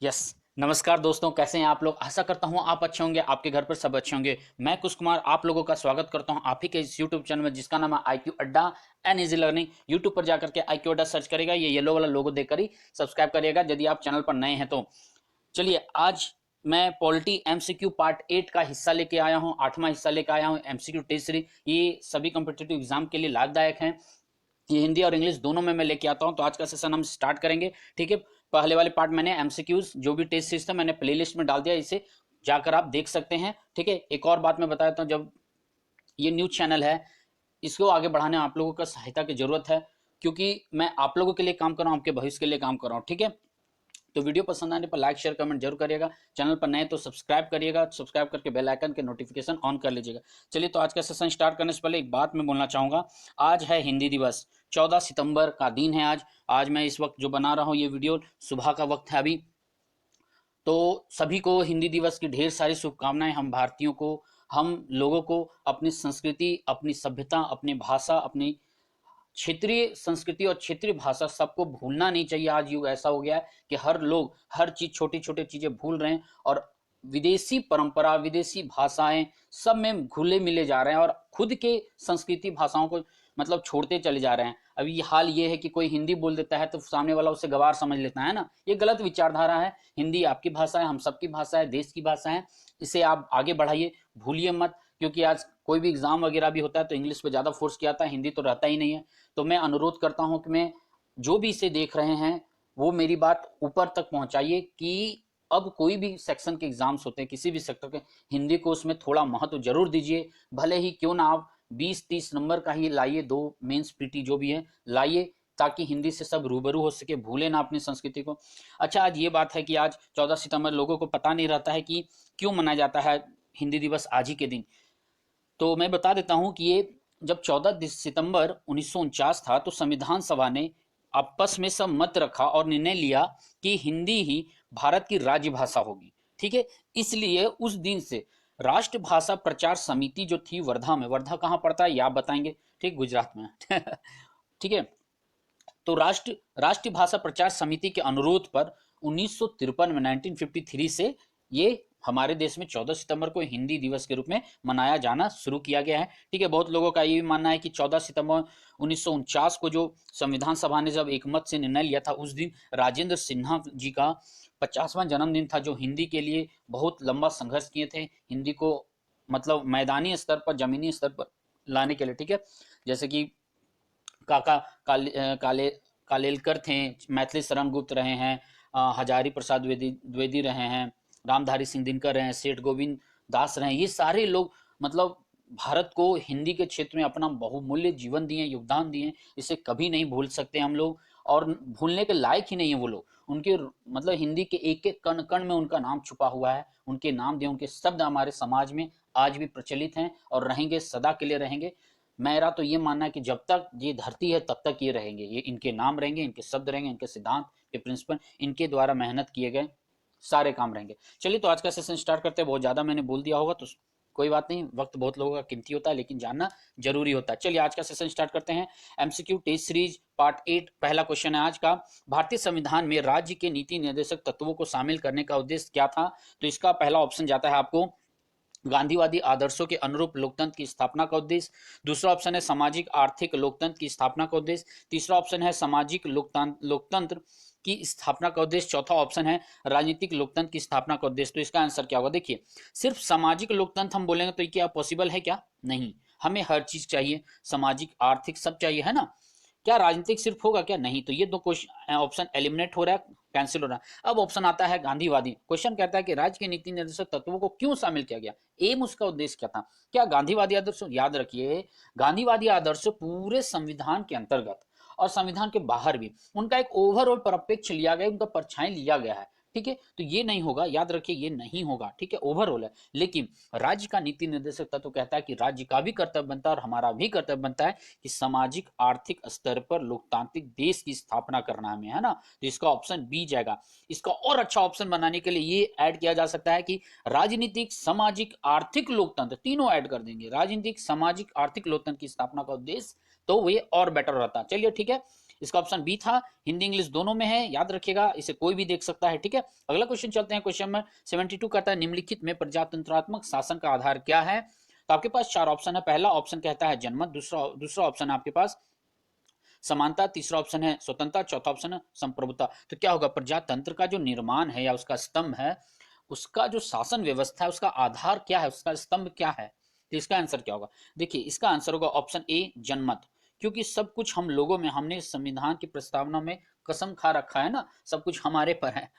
Yes. नमस्कार दोस्तों, कैसे हैं आप लोग। आशा करता हूं आप अच्छे होंगे, आपके घर पर सब अच्छे होंगे। मैं कुश कुमार आप लोगों का स्वागत करता हूं आप ही के इस यूट्यूब चैनल में जिसका नाम है IQ अड्डा एंड इजी लर्निंग। यूट्यूब पर जाकर के IQ अड्डा सर्च करेगा, ये येलो वाला लोगो देखकर ही सब्सक्राइब करिएगा यदि आप चैनल पर नए हैं तो। चलिए, आज मैं पॉलिटी MCQ पार्ट 8 का हिस्सा लेके आया हूं, 8वां हिस्सा लेके आया हूं। MCQ टेस्ट सीरीज ये सभी कॉम्पिटिटिव एग्जाम के लिए लाभदायक है। ये हिंदी और इंग्लिश दोनों में मैं लेके आता हूं। तो आज का सेशन हम स्टार्ट करेंगे, ठीक है। पहले वाले पार्ट मैंने एमसीक्यूज जो भी टेस्ट सीरीज था मैंने प्लेलिस्ट में डाल दिया, इसे जाकर आप देख सकते हैं, ठीक है। एक और बात मैं बता देता हूं, जब ये न्यूज चैनल है इसको आगे बढ़ाने में आप लोगों का सहायता की जरूरत है, क्योंकि मैं आप लोगों के लिए काम कर रहा हूं, आपके भविष्य के लिए काम कर रहा हूं, ठीक है। तो वीडियो पसंद आने पर लाइक शेयर कमेंट जरूर करिएगा। चैनल पर नए तो सब्सक्राइब करिएगा, सब्सक्राइब करके बेल आइकन के नोटिफिकेशन ऑन कर लीजिएगा। चलिए, तो आज का सेशन स्टार्ट करने से पहले एक बात मैं बोलना चाहूंगा। आज है हिंदी दिवस, 14 सितंबर का दिन है आज मैं इस वक्त जो बना रहा हूँ ये वीडियो, सुबह का वक्त है अभी। तो सभी को हिंदी दिवस की ढेर सारी शुभकामनाएं। हम भारतीयों को, हम लोगों को अपनी संस्कृति, अपनी सभ्यता, अपनी भाषा, अपनी क्षेत्रीय संस्कृति और क्षेत्रीय भाषा सबको भूलना नहीं चाहिए। आज युग ऐसा हो गया है कि हर लोग हर चीज, छोटी छोटी चीजें भूल रहे हैं और विदेशी परंपरा, विदेशी भाषाएं सब में घुले मिले जा रहे हैं और खुद के संस्कृति भाषाओं को मतलब छोड़ते चले जा रहे हैं। अभी हाल ये है कि कोई हिंदी बोल देता है तो सामने वाला उसे गवार समझ लेता है ना। ये गलत विचारधारा है। हिंदी आपकी भाषा है, हम सबकी भाषा है, देश की भाषा है। इसे आप आगे बढ़ाइए, भूलिए मत। क्योंकि आज कोई भी एग्जाम वगैरह भी होता है तो इंग्लिश पे ज्यादा फोर्स किया जाता है, हिंदी तो रहता ही नहीं है। तो मैं अनुरोध करता हूं कि मैं जो भी इसे देख रहे हैं वो मेरी बात ऊपर तक पहुंचाइए कि अब कोई भी सेक्शन के एग्जाम्स होते हैं किसी भी सेक्टर के, हिंदी को उसमें थोड़ा महत्व जरूर दीजिए। भले ही क्यों ना आप 20-30 नंबर का ही लाइए, दो मेंस पीटी जो भी है लाइए, ताकि हिंदी से सब रूबरू हो सके, भूले ना अपनी संस्कृति को। अच्छा, आज ये बात है कि आज 14 सितंबर लोगों को पता नहीं रहता है कि क्यों मनाया जाता है हिंदी दिवस आज ही के दिन। तो मैं बता देता हूं कि ये जब 14 सितंबर 1949 था तो संविधान सभा ने आपस में सब मत रखा और निर्णय लिया कि हिंदी ही भारत की राज्यभाषा होगी, ठीक है। इसलिए उस दिन से राष्ट्रभाषा प्रचार समिति जो थी वर्धा में, वर्धा कहाँ पड़ता है ये आप बताएंगे, ठीक, गुजरात में ठीक है। तो राष्ट्रीय भाषा प्रचार समिति के अनुरोध पर 1953 में 1953 से ये हमारे देश में 14 सितंबर को हिंदी दिवस के रूप में मनाया जाना शुरू किया गया है, ठीक है। बहुत लोगों का ये भी मानना है कि 14 सितंबर 1949 को जो संविधान सभा ने जब एकमत से निर्णय लिया था उस दिन राजेंद्र सिन्हा जी का 50वां जन्मदिन था, जो हिंदी के लिए बहुत लंबा संघर्ष किए थे, हिंदी को मतलब मैदानी स्तर पर, जमीनी स्तर पर लाने के लिए, ठीक है। जैसे कि काका काले कालेलकर थे, मैथिली शरण गुप्त रहे हैं, हजारी प्रसाद द्विवेदी रहे हैं, रामधारी सिंह दिनकर रहे हैं, सेठ गोविंद दास रहे हैं। ये सारे लोग मतलब भारत को हिंदी के क्षेत्र में अपना बहुमूल्य जीवन दिए, योगदान दिए। इसे कभी नहीं भूल सकते हम लोग, और भूलने के लायक ही नहीं है वो लोग। उनके मतलब हिंदी के एक एक कण कण में उनका नाम छुपा हुआ है। उनके नाम दिए, उनके शब्द हमारे समाज में आज भी प्रचलित हैं और रहेंगे, सदा के लिए रहेंगे। मेरा तो ये मानना है कि जब तक ये धरती है तब तक ये रहेंगे, ये इनके नाम रहेंगे, इनके शब्द रहेंगे, इनके सिद्धांत के प्रिंसिपल, इनके द्वारा मेहनत किए गए सारे काम रहेंगे। चलिए, तो आज का सेशन स्टार्ट करते हैं। बहुत ज़्यादा मैंने बोल दिया होगा तो कोई बात नहीं, वक्त बहुत लोगों का कीमती होता है लेकिन जानना जरूरी होता है। चलिए, आज का सेशन स्टार्ट करते हैं। MCQ टेस्ट सीरीज पार्ट 8, पहला क्वेश्चन है आज का। भारतीय संविधान में राज्य के नीति निर्देशक तत्वों को शामिल करने का उद्देश्य क्या था? तो इसका पहला ऑप्शन जाता है आपको गांधीवादी आदर्शों के अनुरूप लोकतंत्र की स्थापना का उद्देश्य। दूसरा ऑप्शन है सामाजिक आर्थिक लोकतंत्र की स्थापना का उद्देश्य। तीसरा ऑप्शन है सामाजिक लोकतंत्र की स्थापना का उद्देश्य। चौथा ऑप्शन है राजनीतिक लोकतंत्र की स्थापना का उद्देश्य। तो इसका आंसर क्या होगा? देखिए, सिर्फ सामाजिक लोकतंत्र हम बोलेंगे तो ये क्या पॉसिबल है क्या? नहीं, हमें हर चीज चाहिए, सामाजिक आर्थिक सब चाहिए, है ना। क्या राजनीतिक सिर्फ होगा क्या? नहीं। तो ये दो क्वेश्चन ऑप्शन एलिमिनेट हो रहा है, कैंसिल हो रहा है। अब ऑप्शन आता है गांधीवादी। क्वेश्चन कहता है कि राज्य के नीति निर्देशक तत्वों को क्यों शामिल किया गया, एम उसका उद्देश्य क्या था? क्या गांधीवादी आदर्श? याद रखिए, गांधीवादी आदर्श पूरे संविधान के अंतर्गत और संविधान के बाहर भी उनका एक ओवरऑल परिप्रेक्ष्य लिया गया, उनका परछाई लिया गया है, ठीक है। तो ये नहीं होगा, याद रखिए, ये नहीं होगा, ठीक है, ओवरऑल है। लेकिन राज्य का नीति निर्देशक तत्व कहता है कि राज्य का भी कर्तव्य बनता है और हमारा भी कर्तव्य बनता है कि सामाजिक आर्थिक स्तर पर लोकतांत्रिक देश की स्थापना करना हमें, है ना। तो इसका ऑप्शन बी जाएगा। इसका और अच्छा ऑप्शन बनाने के लिए ये ऐड किया जा सकता है कि राजनीतिक, सामाजिक, आर्थिक लोकतंत्र, तीनों ऐड कर देंगे, राजनीतिक, सामाजिक, आर्थिक लोकतंत्र की स्थापना का उद्देश्य, तो ये और बेटर रहता। चलिए, ठीक है, इसका ऑप्शन बी था। हिंदी इंग्लिश दोनों में है, याद रखिएगा, इसे कोई भी देख सकता है, ठीक है। अगला क्वेश्चन चलते हैं, क्वेश्चन नंबर 72 कहता है निम्नलिखित में प्रजातंत्रात्मक शासन का आधार क्या है। तो आपके पास चार ऑप्शन है। पहला ऑप्शन कहता है जनमत, दूसरा ऑप्शन है आपके पास समानता, तीसरा ऑप्शन है स्वतंत्रता, चौथा ऑप्शन है संप्रभुता। तो क्या होगा, प्रजातंत्र का जो निर्माण है या उसका स्तंभ है, उसका जो शासन व्यवस्था है, उसका आधार क्या है, उसका स्तंभ क्या है। तो इसका आंसर क्या होगा, देखिए इसका आंसर होगा ऑप्शन ए जनमत। क्योंकि सब कुछ हम लोगों में, हमने संविधान की प्रस्तावना में कसम खा रखा है ना, सब कुछ हमारे पर है,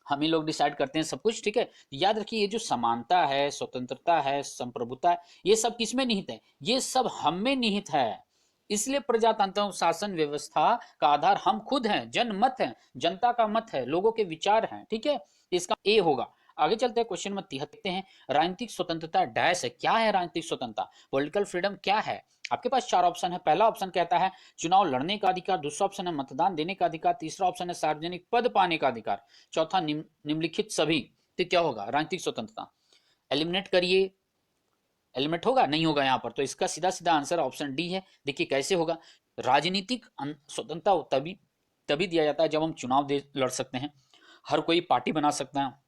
हम ही लोग डिसाइड करते हैं सब कुछ, ठीक है। तो याद रखिए ये जो समानता है, स्वतंत्रता है, संप्रभुता है, ये सब किसमें निहित है, ये सब हम में निहित है। इसलिए प्रजातंत्र शासन व्यवस्था का आधार हम खुद हैं, जनमत है, जनता का मत है, लोगों के विचार हैं, ठीक है। इसका ए होगा। आगे चलते हैं, क्वेश्चन नंबर 73 हैं, राजनीतिक स्वतंत्रता डैश है। क्या है राजनीतिक स्वतंत्रता, पॉलिटिकल फ्रीडम क्या है। आपके पास चार ऑप्शन है। पहला ऑप्शन कहता है चुनाव लड़ने का अधिकार, दूसरा ऑप्शन है मतदान देने का अधिकार, तीसरा ऑप्शन है सार्वजनिक पद पाने का अधिकार, चौथा निम्नलिखित सभी। तो क्या होगा राजनीतिक स्वतंत्रता, एलिमिनेट करिए, एलिमेंट होगा नहीं होगा यहाँ पर, तो इसका सीधा सीधा आंसर ऑप्शन डी है। देखिए कैसे होगा, राजनीतिक स्वतंत्रता तभी तभी दिया जाता है जब हम चुनाव दे लड़ सकते हैं, हर कोई पार्टी बना सकता है,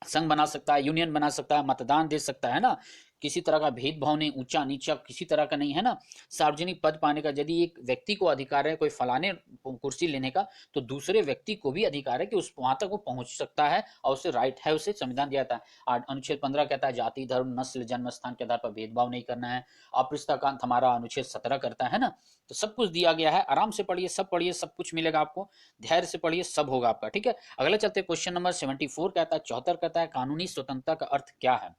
संघ बना सकता है, यूनियन बना सकता है, मतदान दे सकता है ना, किसी तरह का भेदभाव नहीं, ऊंचा नीचा किसी तरह का नहीं है ना। सार्वजनिक पद पाने का, यदि एक व्यक्ति को अधिकार है कोई फलाने कुर्सी लेने का, तो दूसरे व्यक्ति को भी अधिकार है कि उस वहां तक वो पहुंच सकता है, और उसे राइट है, उसे संविधान दिया था। अनुच्छेद 15 कहता है जाति धर्म नस्ल जन्म स्थान के आधार पर भेदभाव नहीं करना है। अपृष्ठकांत हमारा अनुच्छेद 17 करता है ना। तो सब कुछ दिया गया है, आराम से पढ़िए, सब पढ़िए, सब कुछ मिलेगा आपको, धैर्य से पढ़िए, सब होगा आपका, ठीक है। अगला चलते क्वेश्चन नंबर 74 कहता है 74 कहता है कानूनी स्वतंत्रता का अर्थ क्या है।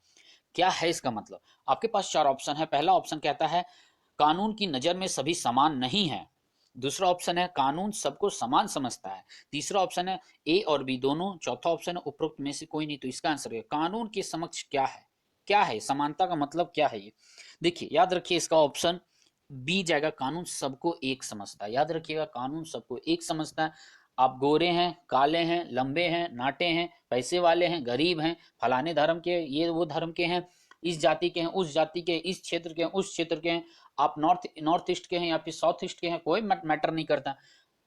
क्या है इसका मतलब, आपके पास चार ऑप्शन है। पहला ऑप्शन कहता है कानून की नजर में सभी समान नहीं है, दूसरा ऑप्शन है कानून सबको समान समझता है, तीसरा ऑप्शन है ए और बी दोनों, चौथा ऑप्शन है उपरोक्त में से कोई नहीं। तो इसका आंसर है कानून के समक्ष क्या है, क्या है समानता का मतलब क्या है ये। देखिए याद रखिए इसका ऑप्शन बी जाएगा, कानून सबको एक समझता है। याद रखिएगा कानून सबको एक समझता है। आप गोरे हैं, काले हैं, लंबे हैं, नाटे हैं, पैसे वाले हैं, गरीब हैं, फलाने धर्म के, ये वो धर्म के हैं, इस जाति के हैं, उस जाति के, इस क्षेत्र के हैं, उस क्षेत्र के हैं, आप नॉर्थ ईस्ट के हैं या फिर साउथ ईस्ट के हैं, कोई मैटर नहीं करता।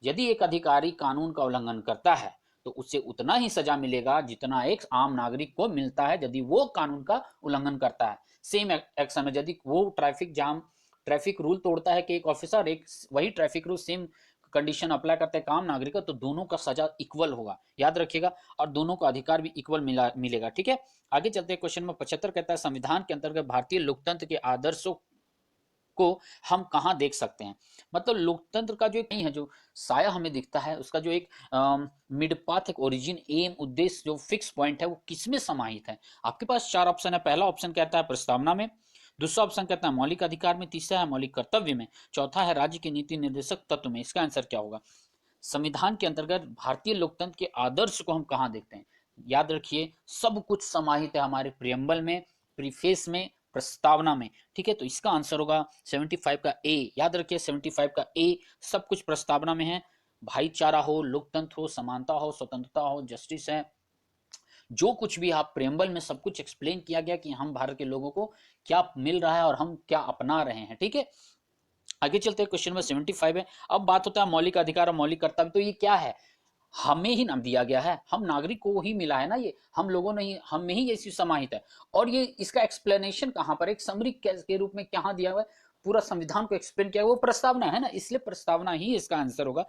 यदि एक अधिकारी कानून का उल्लंघन करता है तो उसे उतना ही सजा मिलेगा जितना एक आम नागरिक को मिलता है यदि वो कानून का उल्लंघन करता है। सेम एक्शन में यदि वो ट्रैफिक रूल तोड़ता है कि एक ऑफिसर एक वही traffic rule same condition apply करते हैं काम नागरिक, तो दोनों का सजा इक्वल होगा, याद रखिएगा, और दोनों का अधिकार भी इक्वल मिलेगा, ठीक है। आगे चलते हैं, क्वेश्चन में 75 कहता है संविधान के अंतर्गत भारतीय लोकतंत्र के आदर्शों को हम कहाँ देख सकते हैं। मतलब लोकतंत्र का जो एक नहीं है, जो साया हमें दिखता है, उसका जो एक मिड पाथ, एक ओरिजिन, एम, उद्देश्य, जो फिक्स पॉइंट है, वो किसमें समाहित है। आपके पास चार ऑप्शन है। पहला ऑप्शन कहता है प्रस्तावना में, दूसरा ऑप्शन कहता है मौलिक अधिकार में, तीसरा है मौलिक कर्तव्य में, चौथा है राज्य के नीति निर्देशक तत्व में। इसका आंसर क्या होगा, संविधान के अंतर्गत भारतीय लोकतंत्र के आदर्श को हम कहाँ देखते हैं। याद रखिए सब कुछ समाहित है हमारे प्रियम्बल में, प्रीफेस में, प्रस्तावना में, ठीक है। तो इसका आंसर होगा 75 का ए। याद रखिए 75 का ए, सब कुछ प्रस्तावना में है। भाईचारा हो, लोकतंत्र हो, समानता हो, स्वतंत्रता हो, जस्टिस है, जो कुछ भी आप प्रेम्बल में सब कुछ एक्सप्लेन किया गया कि हम भारत के लोगों को क्या मिल रहा है और हम क्या अपना रहे हैं, ठीक है। आगे चलते हैं, क्वेश्चन नंबर 75 है। अब बात होता है मौलिक अधिकार और मौलिक कर्तव्य। तो ये क्या है, हमें ही नाम दिया गया है, हम नागरिक को ही मिला है ना, ये हम लोगों ने ही, हम में ही ये चीज समाहित है। और ये इसका एक्सप्लेनेशन कहाँ पर, एक समरी के रूप में कहाँ दिया हुआ है, पूरा संविधान को एक्सप्लेन किया, वो प्रस्तावना है ना, इसलिए प्रस्तावना ही इसका आंसर होगा।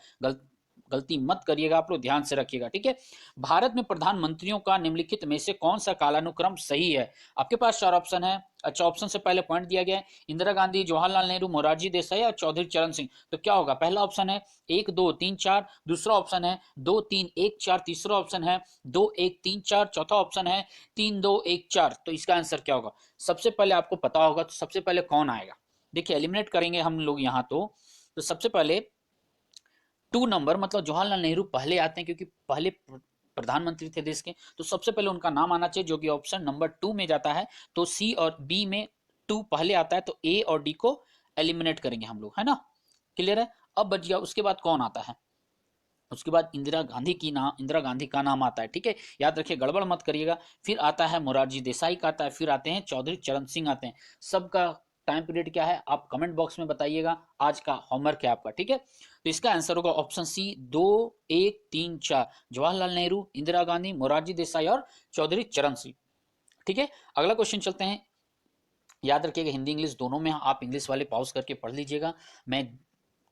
गलती मत करिएगा आप लोग, ध्यान से रखिएगा, ठीक है। भारत में प्रधानमंत्रियों का निम्नलिखित में से कौन सा कालानुक्रम सही है। आपके पास चार ऑप्शन है। अच्छा, ऑप्शन से पहले पॉइंट दिया गया है, इंदिरा गांधी, जवाहरलाल नेहरू, मोरारजी देसाई और चौधरी चरण सिंह। तो क्या होगा, पहला ऑप्शन है 1 2 3 4, दूसरा ऑप्शन है 2 3 1 4, तीसरा ऑप्शन है 2 1 3 4, चौथा ऑप्शन है 3 2 1 4। तो इसका आंसर क्या होगा, सबसे पहले आपको पता होगा, तो सबसे पहले कौन आएगा। देखिए एलिमिनेट करेंगे हम लोग यहाँ, तो सबसे पहले 2 नंबर, मतलब जवाहरलाल नेहरू पहले आते हैं क्योंकि पहले प्रधानमंत्री थे देश के, तो सबसे पहले उनका नाम आना चाहिए, जो कि ऑप्शन नंबर 2 में जाता है। तो सी और बी में 2 पहले आता है, तो ए और डी को एलिमिनेट करेंगे हम लोग, है ना, क्लियर है। अब बच गया, उसके बाद कौन आता है, उसके बाद इंदिरा गांधी का नाम आता है, ठीक है। याद रखिए गड़बड़ मत करिएगा। फिर आता है मोरारजी देसाई का आता है, फिर आते हैं चौधरी चरण सिंह आते हैं। सबका टाइम पीरियड क्या है आप कमेंट बॉक्स में बताइएगा। आज का होमवर्क है आपका, ठीक है। तो इसका आंसर होगा ऑप्शन सी 2, 1, 3, 4, जवाहरलाल नेहरू, इंदिरा गांधी, मोरारजी देसाई और चौधरी चरण सिंह, ठीक है। अगला क्वेश्चन चलते हैं। याद रखिएगा हिंदी इंग्लिश दोनों में आप इंग्लिश वाले पॉज करके पढ़ लीजिएगा। मैं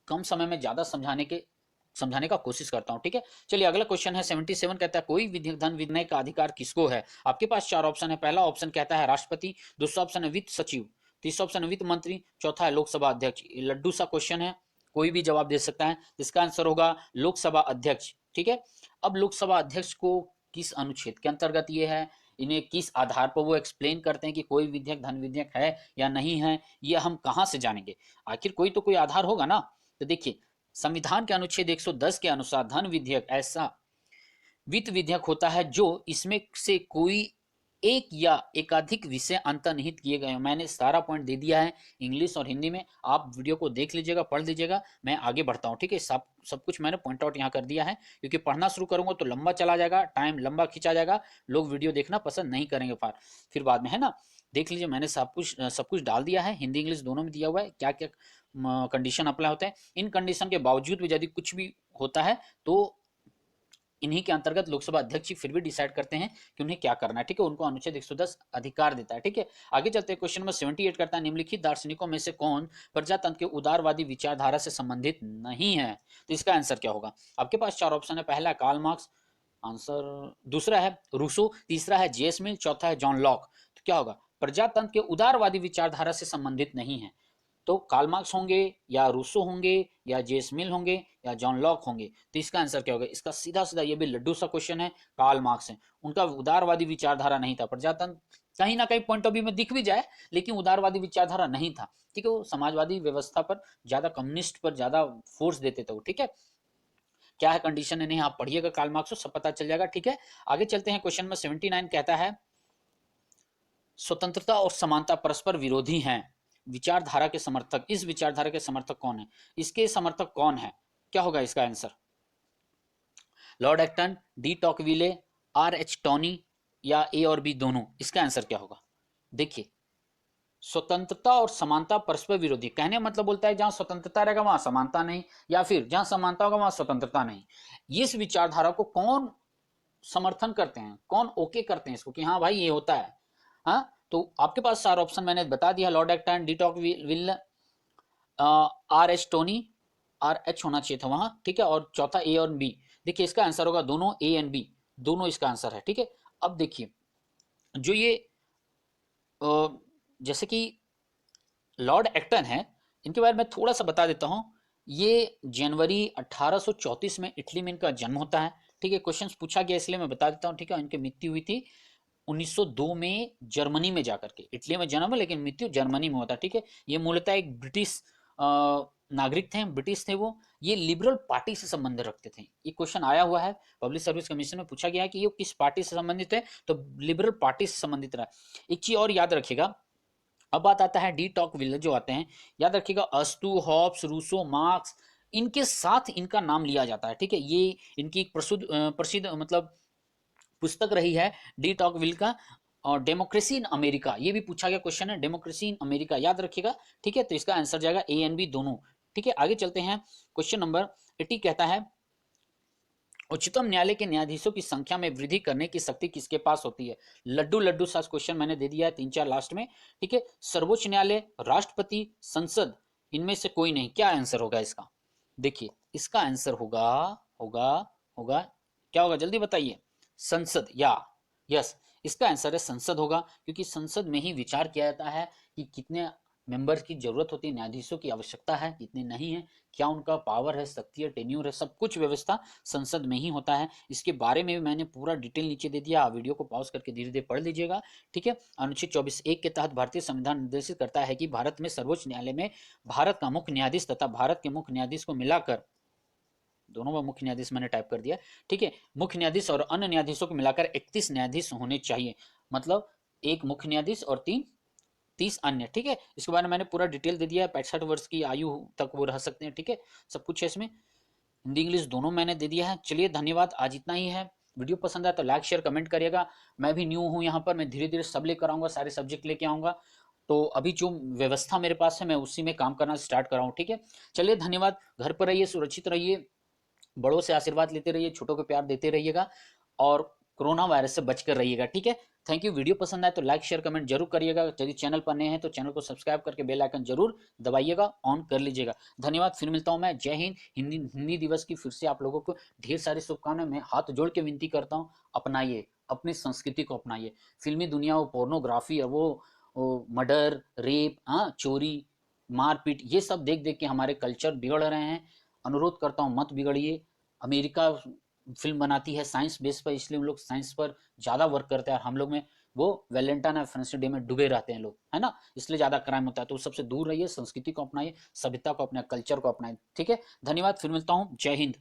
कम समय में ज्यादा समझाने का कोशिश करता हूं, ठीक है। चलिए अगला क्वेश्चन है 77, कहता है कोई धन विनिमय का अधिकार किसको है। आपके पास चार ऑप्शन है। पहला ऑप्शन कहता है राष्ट्रपति, दूसरा ऑप्शन है वित्त सचिव, तीसरा ऑप्शन है वित्त मंत्री, चौथा है लोकसभा अध्यक्ष। ये लड्डू सा क्वेश्चन है, कोई भी जवाब दे सकता है। इसका आंसर होगा लोकसभा अध्यक्ष, ठीक है। अब लोकसभा अध्यक्ष को किस अनुच्छेद के अंतर्गत ये है, इन्हें किस आधार पर वो एक्सप्लेन करते हैं कि कोई विधेयक धन विधेयक है या नहीं है, ये हम कहां से जानेंगे। आखिर कोई तो कोई आधार होगा ना। तो देखिए संविधान के अनुच्छेद 110 के अनुसार धन विधेयक ऐसा वित्त विधेयक होता है जो इसमें से कोई एक या एकाधिक विषय अंतर्निहित किए गए हैं। मैंने सारा पॉइंट दे दिया है इंग्लिश और हिंदी में, आप वीडियो को देख लीजिएगा, पढ़ लीजिएगा। मैं आगे बढ़ता हूँ, ठीक है। सब कुछ मैंने पॉइंट आउट यहाँ कर दिया है, क्योंकि पढ़ना शुरू करूंगा तो लंबा चला जाएगा, टाइम लंबा खींचा जाएगा, लोग वीडियो देखना पसंद नहीं करेंगे फिर बाद में, है ना। देख लीजिए मैंने सब कुछ डाल दिया है, हिंदी इंग्लिश दोनों में दिया हुआ है, क्या क्या कंडीशन अप्लाई होते हैं। इन कंडीशन के बावजूद भी यदि कुछ भी होता है तो इन्हीं के अंतर्गत लोकसभा अध्यक्ष फिर भी डिसाइड करते हैं कि उन्हें क्या करना है, ठीक है। उनको अनुच्छेद 110 अधिकार देता है, ठीक है। आगे चलते हैं, क्वेश्चन नंबर 78 करता है निम्नलिखित दार्शनिकों में से कौन प्रजातंत्र के उदारवादी विचारधारा से संबंधित नहीं है। तो इसका आंसर क्या होगा। आपके पास चार ऑप्शन है। पहला कार्ल मार्क्स, आंसर दूसरा है रूसो, तीसरा है जेएस मिल, चौथा है जॉन लॉक। तो क्या होगा, प्रजातंत्र के उदारवादी विचारधारा से संबंधित नहीं है। तो कार्ल मार्क्स होंगे या रूसो होंगे या जेस मिल होंगे या जॉन लॉक होंगे। तो इसका आंसर क्या होगा। इसका सीधा सीधा ये भी लड्डू सा क्वेश्चन है, कार्ल मार्क्स है। उनका उदारवादी विचारधारा नहीं था, प्रजातंत्र कहीं ना कहीं पॉइंट ऑफ व्यू में दिख भी जाए लेकिन उदारवादी विचारधारा नहीं था, ठीक है। वो समाजवादी व्यवस्था पर ज्यादा, कम्युनिस्ट पर ज्यादा फोर्स देते थे वो, ठीक है। क्या है कंडीशन है, नहीं आप पढ़िएगा कार्ल मार्क्स को, सब पता चल जाएगा, ठीक है। आगे चलते हैं, क्वेश्चन नंबर 79 कहता है स्वतंत्रता और समानता परस्पर विरोधी हैं। विचारधारा के समर्थक, इस विचारधारा के समर्थक कौन है, इसके समर्थक कौन है, क्या होगा इसका answer. Lord Acton, de Tocqueville, R H Tawney या ए और बी दोनों। इसका आंसर क्या होगा। देखिए स्वतंत्रता और समानता परस्पर विरोधी, कहने मतलब बोलता है जहां स्वतंत्रता रहेगा वहां समानता नहीं, या फिर जहां समानता होगा वहां स्वतंत्रता नहीं। इस विचारधारा को कौन समर्थन करते हैं, कौन ओके करते हैं इसको कि हाँ भाई ये होता है। हाँ, तो आपके पास चार ऑप्शन मैंने बता दिया, Lord Acton, de Tocqueville, R H Tawney, R H होना चाहिए था वहां, ठीक है, और चौथा ए और बी। देखिए इसका आंसर होगा दोनों, ए एंड बी दोनों इसका आंसर है, ठीक है। अब देखिए जो ये जैसे कि लॉर्ड एक्टन है, इनके बारे में थोड़ा सा बता देता हूं। ये जनवरी 1834 में इटली में इनका जन्म होता है, ठीक है। क्वेश्चन पूछा गया इसलिए मैं बता देता हूं, ठीक है। इनकी मृत्यु हुई थी 1902 में जर्मनी में जाकर के। इटली में जन्म है लेकिन मृत्यु जर्मनी में होता है, ठीक है। ये मूलतः एक ब्रिटिश नागरिक थे, ब्रिटिश थे वो। ये लिबरल पार्टी से संबंध रखते थे। ये क्वेश्चन आया हुआ है पब्लिक सर्विस कमीशन में, पूछा गया है कि ये किस पार्टी से संबंधित है, तो लिबरल पार्टी से संबंधित रहा। एक चीज और याद रखिएगा, अब बात आता है डी टॉकविले जो आते हैं, याद रखिएगा अस्तु, हॉब्स, रूसो, मार्क्स, इनके साथ इनका नाम लिया जाता है, ठीक है। ये इनकी एक प्रसिद्ध मतलब पुस्तक रही है डी टॉकविल का, और डेमोक्रेसी इन अमेरिका, ये भी पूछा गया क्वेश्चन है, डेमोक्रेसी इन अमेरिका याद रखिएगा, ठीक है। तो इसका आंसर जाएगा ए एंड बी दोनों, ठीक है। आगे चलते हैं, क्वेश्चन नंबर 80 कहता है उच्चतम न्यायालय के न्यायाधीशों की संख्या में वृद्धि करने की शक्ति किसके पास होती है। लड्डू लड्डू सा क्वेश्चन मैंने दे दिया है, 3-4 लास्ट में, ठीक है। सर्वोच्च न्यायालय, राष्ट्रपति, संसद, इनमें से कोई नहीं। क्या आंसर होगा इसका। देखिए इसका आंसर होगा होगा होगा क्या होगा, जल्दी बताइए। संसद, या यस, इसका आंसर है संसद होगा, क्योंकि संसद में ही विचार किया जाता है कि कितने मेंबर्स की जरूरत होती है, न्यायाधीशों की आवश्यकता है, कितने नहीं है, क्या उनका पावर है, शक्ति है, टेन्यूर है, सब कुछ व्यवस्था संसद में ही होता है। इसके बारे में भी मैंने पूरा डिटेल नीचे दे दिया, वीडियो को पॉज करके धीरे धीरे पढ़ लीजिएगा, ठीक है। अनुच्छेद 24(1) के तहत भारतीय संविधान निर्देशित करता है कि भारत में सर्वोच्च न्यायालय में भारत का मुख्य न्यायाधीश तथा भारत के मुख्य न्यायाधीश को मिलाकर, दोनों में मुख्य न्यायाधीश मैंने टाइप कर दिया, ठीक है। मुख्य न्यायाधीश और अन्य न्यायाधीशों को मिलाकर 31 न्यायाधीश होने चाहिए, मतलब एक मुख्य न्यायाधीश और 30 अन्य, ठीक है। इसके बारे में मैंने पूरा डिटेल दे दिया है, 65 वर्ष की आयु तक वो रह सकते हैं, ठीक है। सब कुछ है इसमें, हिंदी इंग्लिश दोनों मैंने दे दिया है। चलिए धन्यवाद, आज इतना ही है। वीडियो पसंद आया तो लाइक शेयर कमेंट करिएगा। मैं भी न्यू हूँ यहाँ पर, मैं धीरे धीरे सब लेकर आऊँगा, सारे सब्जेक्ट लेके आऊँगा। तो अभी जो व्यवस्था मेरे पास है मैं उसी में काम करना स्टार्ट कर रहा हूँ, ठीक है। चलिए धन्यवाद, घर पर रहिए, सुरक्षित रहिए, बड़ों से आशीर्वाद लेते रहिए, छोटों को प्यार देते रहिएगा और कोरोना वायरस से बचकर रहिएगा, ठीक है। Thank you. वीडियो पसंद आए तो लाइक शेयर कमेंट जरूर करिएगा। यदि चैनल पर नए हैं तो चैनल को सब्सक्राइब करके बेल आइकन जरूर दबाइएगा, ऑन कर लीजिएगा। धन्यवाद, फिर मिलता हूं मैं। जय हिंद। हिंदी दिवस की फिर से आप लोगों को ढेर सारी शुभकामनाएं। मैं हाथ जोड़ के विनती करता हूँ, अपनाइए, अपनी संस्कृति को अपनाइए। फिल्मी दुनिया, वो पोर्नोग्राफी और वो मर्डर, रेप, हाँ, चोरी, मारपीट, ये सब देख देख के हमारे कल्चर बिगड़ रहे हैं। अनुरोध करता हूँ मत बिगड़िए। अमेरिका फिल्म बनाती है साइंस बेस पर, इसलिए उन लोग साइंस पर ज़्यादा वर्क करते हैं, और हम लोग में वो वैलेंटाइन और फ्रेंड्स डे में डूबे रहते हैं लोग, है ना, इसलिए ज़्यादा क्राइम होता है। तो उस सबसे दूर रहिए, संस्कृति को अपनाइए, सभ्यता को अपनाइए, कल्चर को अपनाइए, ठीक है। धन्यवाद, फिर मिलता हूँ। जय हिंद।